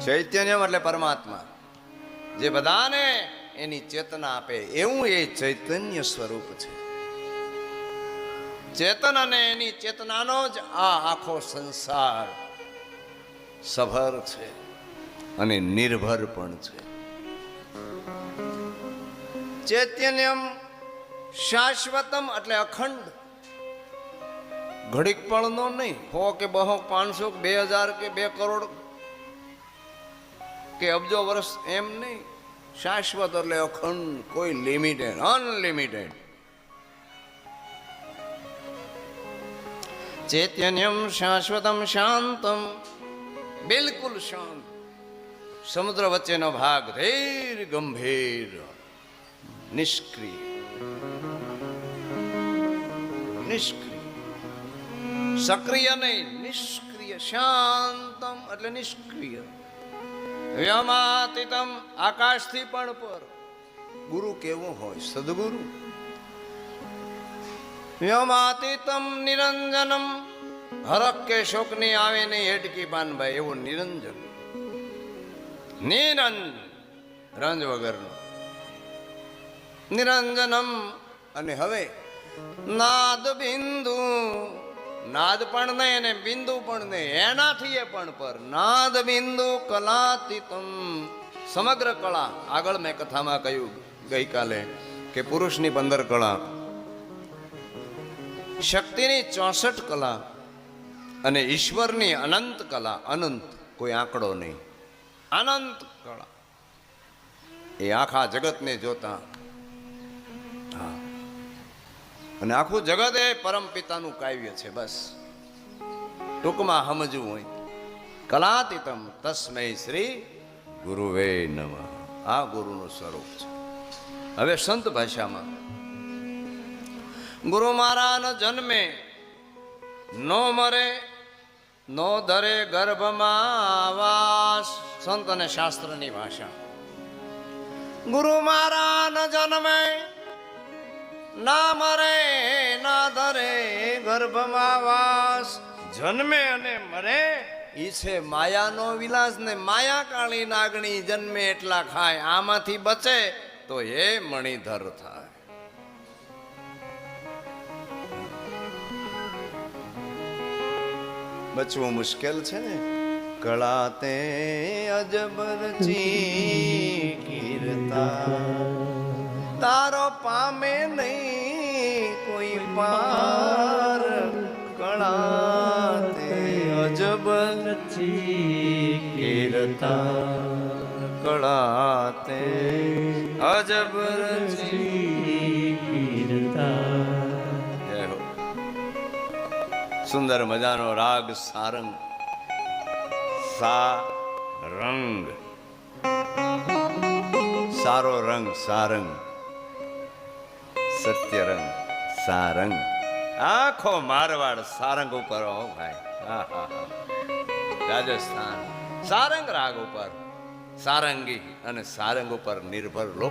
ચૈતન્યમ એટલે પરમાત્મા, જે બધાને એની ચેતના આપે એવું એ ચૈતન્ય સ્વરૂપ છે. ચેતન અને એની ચેતનાનો જ આ આખો સંસાર સભર છે અને નિર્ભર પણ છે. ચૈતન્યમ શાશ્વતમ એટલે અખંડ, ઘડીક પણ નો નહીં, 100 કે 200 500 કે 2000 કે 2 કરોડ કે અબજો વર્ષ એમ નહીં. શાશ્વત એટલે અખંડ, કોઈ લિમિટેડ, અનલિમિટેડ. ચૈતન્યમ શાશ્વતમ શાંતમ, બિલકુલ શાંત. સમુદ્ર વચ્ચેનો ભાગ ધીર ગંભીર, નિષ્ક્રિય. નિષ્ક્રિય, સક્રિય નહીં, નિષ્ક્રિય. શાંતમ એટલે નિષ્ક્રિય. વ્યોમાતીતમ આકાશથી પણ પર. ગુરુ કેવો હોય? સદગુરુ. વ્યોમાતીતમ નિરંજનમ, હરક કે શોક ની આવે નહીં હેડકી પાનભાઈ, એવો નિરંજન. નિરંજન, રંજ વગરનો. નિરંજનમ. અને હવે નાદ બિંદુ, નાદ પણ નહીં અને બિંદુ પણ નહીં, એનાથી એ પણ પર. નાદ બિંદુ કલાતીતમ, સમગ્ર કળા. આગળ મેં કથામાં કહ્યું ગઈકાલે કે પુરુષની 15 કળા, શક્તિની 64 કલા અને ઈશ્વરની અનંત કલા. અનંત, કોઈ આંકડો નહીં, અનંત કળા. એ આખા જગતને જોતા. હા, અને આખું જગત એ પરમ પિતાનું કાવ્ય છે. બસ ટૂંકમાં સમજવું હોય, કલાતીતમ તસ્મૈ શ્રી ગુરુવે નમઃ. આ ગુરુનું સ્વરૂપ છે. હવે સંત ભાષામાં ગુરુ મહારાજ જન્મે નો મરે, નો ધરે ગર્ભમાં વાસ. સંત અને શાસ્ત્રની ભાષા. ગુરુ મહારાજ જન્મે ના મરે, ના ધરે ગર્ભમાં વાસ. જન્મે અને મરે ઈ છે માયાનો વિલાસ ને. માયા કાળી નાગણી જન્મે એટલા ખાય, આમાંથી બચે તો એ મણિધર થાય. બચવું મુશ્કેલ છે ને. કળાતે અજબર ચીરતા, તારો પામે નહીં કોઈ પાર. કળાતે અજબર ચીરતા, કળાતે અજબર ચીરતા. જય હો. સુંદર મજાનો રાગ સારંગ. સારંગ, સારો રંગ સારંગ, સત્ય રંગ સારંગ. આખો મારવાડ સારંગ ઉપર હો ભાઈ. રાજસ્થાન સારંગ રાગ ઉપર, સારંગી અને સારંગ ઉપર નિર્ભર લોકો